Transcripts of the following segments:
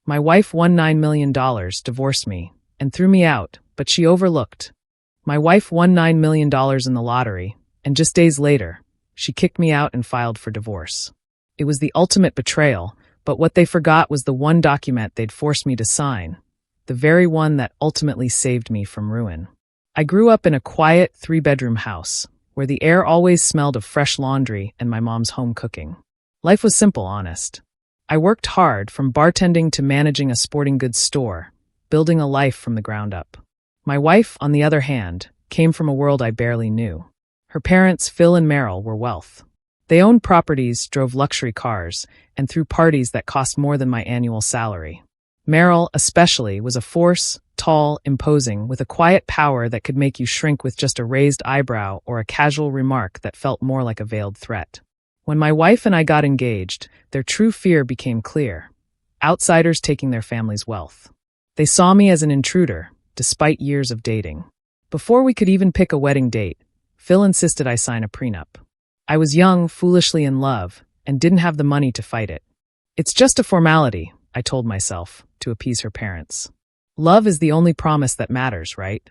My wife won $9 million, divorced me, and threw me out, but she overlooked. My wife won $9 million in the lottery, and just days later, she kicked me out and filed for divorce. It was the ultimate betrayal, but what they forgot was the one document they'd forced me to sign, the very one that ultimately saved me from ruin. I grew up in a quiet 3-bedroom house, where the air always smelled of fresh laundry and my mom's home cooking. Life was simple, honest. I worked hard, from bartending to managing a sporting goods store, building a life from the ground up. My wife, on the other hand, came from a world I barely knew. Her parents, Phil and Meryl, were wealth. They owned properties, drove luxury cars, and threw parties that cost more than my annual salary. Meryl, especially, was a force, tall, imposing, with a quiet power that could make you shrink with just a raised eyebrow or a casual remark that felt more like a veiled threat. When my wife and I got engaged, their true fear became clear: outsiders taking their family's wealth. They saw me as an intruder, despite years of dating. Before we could even pick a wedding date, Phil insisted I sign a prenup. I was young, foolishly in love, and didn't have the money to fight it. It's just a formality, I told myself, to appease her parents. Love is the only promise that matters, right?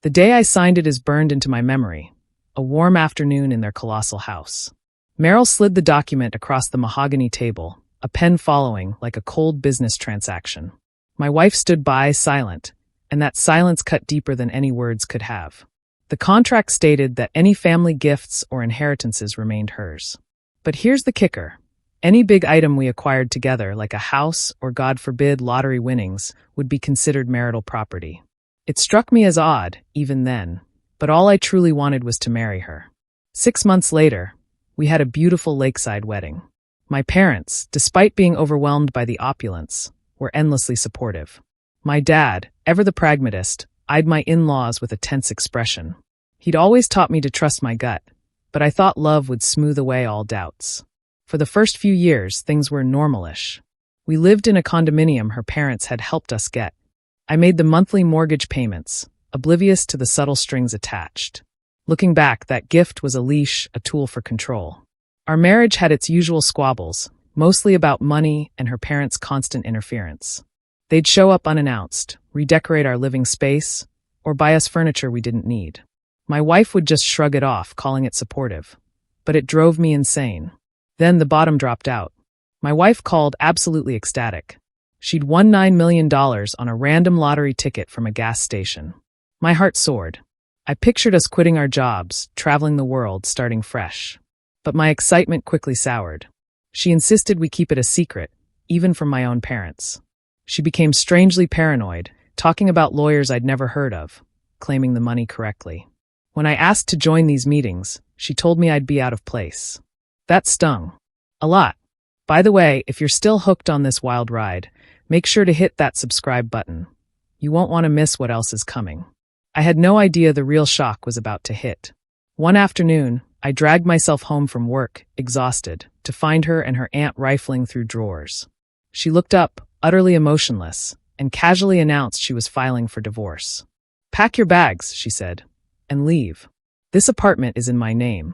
The day I signed it is burned into my memory, a warm afternoon in their colossal house. Meryl slid the document across the mahogany table, a pen following like a cold business transaction. My wife stood by, silent, and that silence cut deeper than any words could have. The contract stated that any family gifts or inheritances remained hers. But here's the kicker. Any big item we acquired together, like a house or, God forbid, lottery winnings, would be considered marital property. It struck me as odd, even then, but all I truly wanted was to marry her. 6 months later, we had a beautiful lakeside wedding. My parents, despite being overwhelmed by the opulence, were endlessly supportive. My dad, ever the pragmatist, eyed my in-laws with a tense expression. He'd always taught me to trust my gut, but I thought love would smooth away all doubts. For the first few years, things were normalish. We lived in a condominium her parents had helped us get. I made the monthly mortgage payments, oblivious to the subtle strings attached. Looking back, that gift was a leash, a tool for control. Our marriage had its usual squabbles, mostly about money and her parents' constant interference. They'd show up unannounced, redecorate our living space, or buy us furniture we didn't need. My wife would just shrug it off, calling it supportive. But it drove me insane. Then the bottom dropped out. My wife called, absolutely ecstatic. She'd won $9 million on a random lottery ticket from a gas station. My heart soared. I pictured us quitting our jobs, traveling the world, starting fresh. But my excitement quickly soured. She insisted we keep it a secret, even from my own parents. She became strangely paranoid, talking about lawyers I'd never heard of, claiming the money correctly. When I asked to join these meetings, she told me I'd be out of place. That stung. A lot. By the way, if you're still hooked on this wild ride, make sure to hit that subscribe button. You won't want to miss what else is coming. I had no idea the real shock was about to hit. One afternoon, I dragged myself home from work, exhausted, to find her and her aunt rifling through drawers. She looked up, utterly emotionless, and casually announced she was filing for divorce. "Pack your bags," she said, "and leave. This apartment is in my name."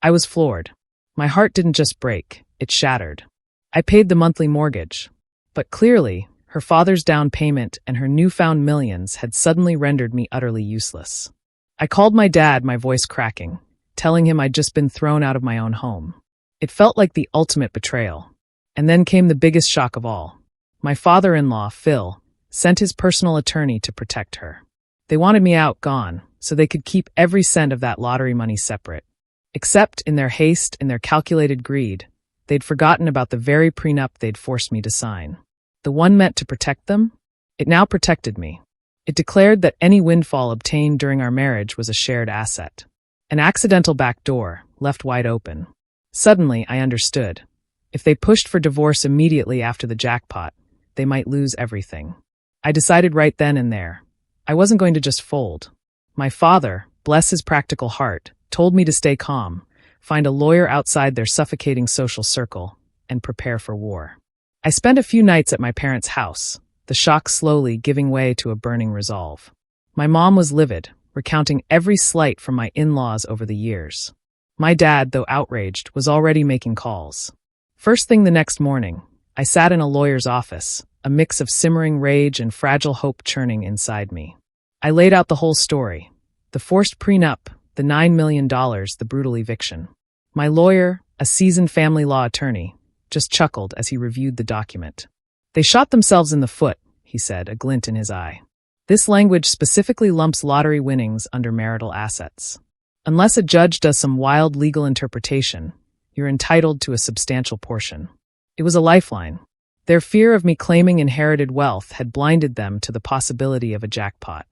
I was floored. My heart didn't just break, it shattered. I paid the monthly mortgage. But clearly, her father's down payment and her newfound millions had suddenly rendered me utterly useless. I called my dad, my voice cracking, telling him I'd just been thrown out of my own home. It felt like the ultimate betrayal. And then came the biggest shock of all. My father-in-law, Phil, sent his personal attorney to protect her. They wanted me out, gone, so they could keep every cent of that lottery money separate. Except, in their haste, in their calculated greed, they'd forgotten about the very prenup they'd forced me to sign. The one meant to protect them? It now protected me. It declared that any windfall obtained during our marriage was a shared asset. An accidental back door, left wide open. Suddenly, I understood. If they pushed for divorce immediately after the jackpot, they might lose everything. I decided right then and there. I wasn't going to just fold. My father, bless his practical heart, told me to stay calm, find a lawyer outside their suffocating social circle, and prepare for war. I spent a few nights at my parents' house, the shock slowly giving way to a burning resolve. My mom was livid, recounting every slight from my in-laws over the years. My dad, though outraged, was already making calls. First thing the next morning, I sat in a lawyer's office, a mix of simmering rage and fragile hope churning inside me. I laid out the whole story. The forced prenup, the $9 million, the brutal eviction. My lawyer, a seasoned family law attorney, just chuckled as he reviewed the document. They shot themselves in the foot, he said, a glint in his eye. This language specifically lumps lottery winnings under marital assets. Unless a judge does some wild legal interpretation, you're entitled to a substantial portion. It was a lifeline. Their fear of me claiming inherited wealth had blinded them to the possibility of a jackpot.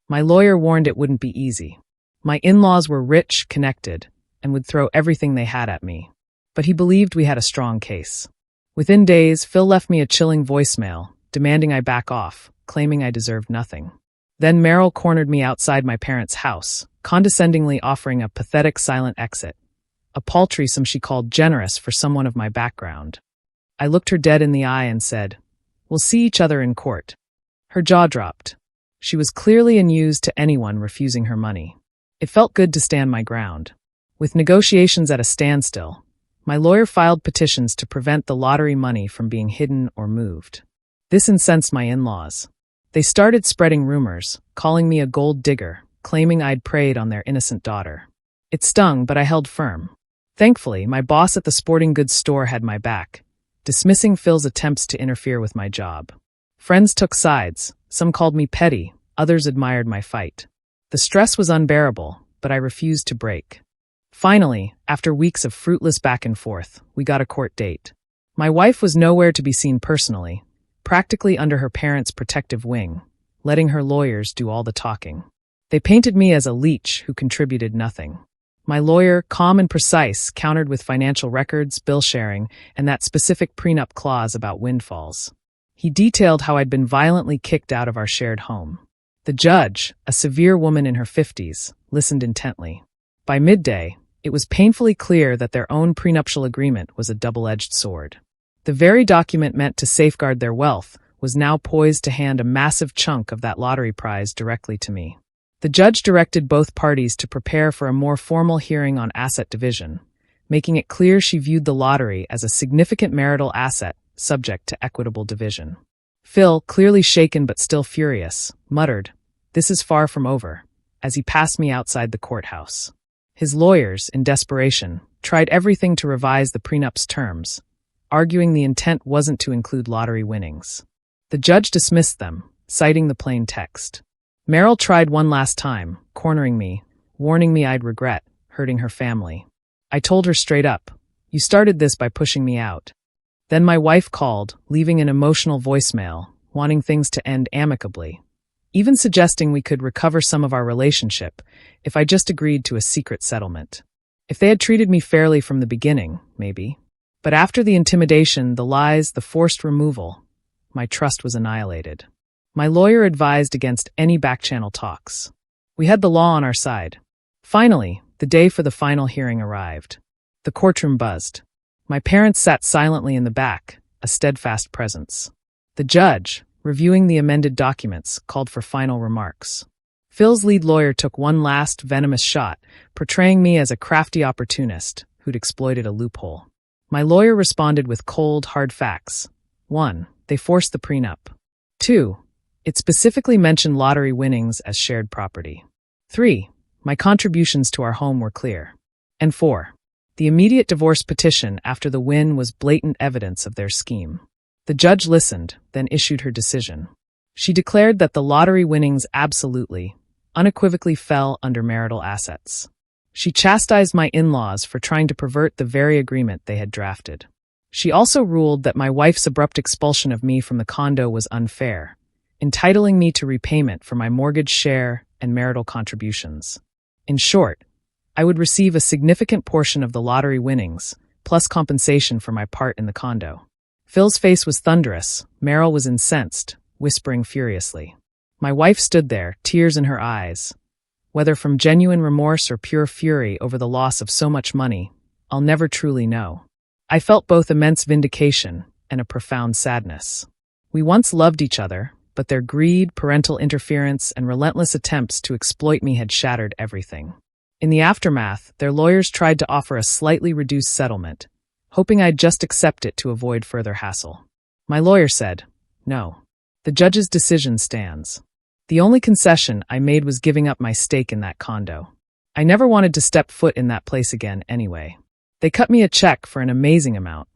My lawyer warned it wouldn't be easy. My in-laws were rich, connected, and would throw everything they had at me. But he believed we had a strong case. Within days, Phil left me a chilling voicemail, demanding I back off, claiming I deserved nothing. Then Meryl cornered me outside my parents' house, condescendingly offering a pathetic silent exit. A paltry sum she called generous for someone of my background. I looked her dead in the eye and said, "We'll see each other in court." Her jaw dropped. She was clearly unused to anyone refusing her money. It felt good to stand my ground. With negotiations at a standstill, my lawyer filed petitions to prevent the lottery money from being hidden or moved. This incensed my in-laws. They started spreading rumors, calling me a gold digger, claiming I'd preyed on their innocent daughter. It stung, but I held firm. Thankfully, my boss at the sporting goods store had my back, dismissing Phil's attempts to interfere with my job. Friends took sides. Some called me petty, others admired my fight. The stress was unbearable, but I refused to break. Finally, after weeks of fruitless back and forth, we got a court date. My wife was nowhere to be seen personally, practically under her parents' protective wing, letting her lawyers do all the talking. They painted me as a leech who contributed nothing. My lawyer, calm and precise, countered with financial records, bill sharing, and that specific prenup clause about windfalls. He detailed how I'd been violently kicked out of our shared home. The judge, a severe woman in her 50s, listened intently. By midday, it was painfully clear that their own prenuptial agreement was a double-edged sword. The very document meant to safeguard their wealth was now poised to hand a massive chunk of that lottery prize directly to me. The judge directed both parties to prepare for a more formal hearing on asset division, making it clear she viewed the lottery as a significant marital asset subject to equitable division. Phil, clearly shaken but still furious, muttered, "This is far from over," as he passed me outside the courthouse. His lawyers, in desperation, tried everything to revise the prenup's terms, arguing the intent wasn't to include lottery winnings. The judge dismissed them, citing the plain text. Meryl tried one last time, cornering me, warning me I'd regret hurting her family. I told her straight up, "You started this by pushing me out." Then my wife called, leaving an emotional voicemail, wanting things to end amicably, even suggesting we could recover some of our relationship if I just agreed to a secret settlement. If they had treated me fairly from the beginning, maybe. But after the intimidation, the lies, the forced removal, my trust was annihilated. My lawyer advised against any back-channel talks. We had the law on our side. Finally, the day for the final hearing arrived. The courtroom buzzed. My parents sat silently in the back, a steadfast presence. The judge, reviewing the amended documents, called for final remarks. Phil's lead lawyer took one last venomous shot, portraying me as a crafty opportunist who'd exploited a loophole. My lawyer responded with cold, hard facts. 1. They forced the prenup. 2. It specifically mentioned lottery winnings as shared property. 3. My contributions to our home were clear. And 4. The immediate divorce petition after the win was blatant evidence of their scheme. The judge listened, then issued her decision. She declared that the lottery winnings absolutely, unequivocally fell under marital assets. She chastised my in-laws for trying to pervert the very agreement they had drafted. She also ruled that my wife's abrupt expulsion of me from the condo was unfair, entitling me to repayment for my mortgage share and marital contributions. In short, I would receive a significant portion of the lottery winnings, plus compensation for my part in the condo. Phil's face was thunderous. Meryl was incensed, whispering furiously. My wife stood there, tears in her eyes. Whether from genuine remorse or pure fury over the loss of so much money, I'll never truly know. I felt both immense vindication and a profound sadness. We once loved each other, but their greed, parental interference, and relentless attempts to exploit me had shattered everything. In the aftermath, their lawyers tried to offer a slightly reduced settlement, hoping I'd just accept it to avoid further hassle. My lawyer said, No. The judge's decision stands. The only concession I made was giving up my stake in that condo. I never wanted to step foot in that place again anyway. They cut me a check for an amazing amount.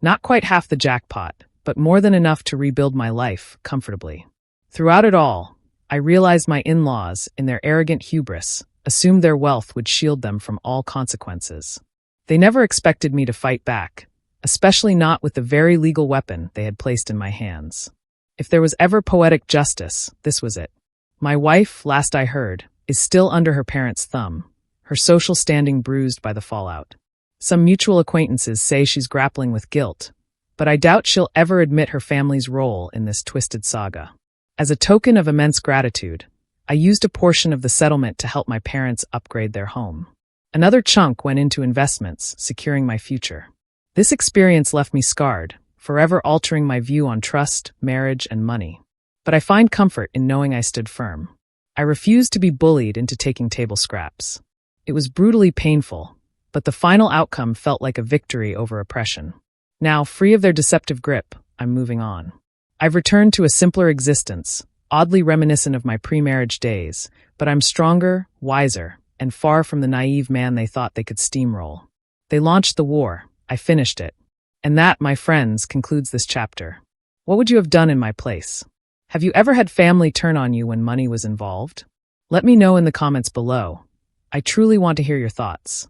Not quite half the jackpot, but more than enough to rebuild my life comfortably. Throughout it all, I realized my in-laws, in their arrogant hubris, assumed their wealth would shield them from all consequences. They never expected me to fight back, especially not with the very legal weapon they had placed in my hands. If there was ever poetic justice, this was it. My wife, last I heard, is still under her parents' thumb, her social standing bruised by the fallout. Some mutual acquaintances say she's grappling with guilt, but I doubt she'll ever admit her family's role in this twisted saga. As a token of immense gratitude, I used a portion of the settlement to help my parents upgrade their home. Another chunk went into investments, securing my future. This experience left me scarred, forever altering my view on trust, marriage, and money. But I find comfort in knowing I stood firm. I refused to be bullied into taking table scraps. It was brutally painful, but the final outcome felt like a victory over oppression. Now, free of their deceptive grip, I'm moving on. I've returned to a simpler existence, oddly reminiscent of my pre-marriage days, but I'm stronger, wiser, and far from the naive man they thought they could steamroll. They launched the war. I finished it. And that, my friends, concludes this chapter. What would you have done in my place? Have you ever had family turn on you when money was involved? Let me know in the comments below. I truly want to hear your thoughts.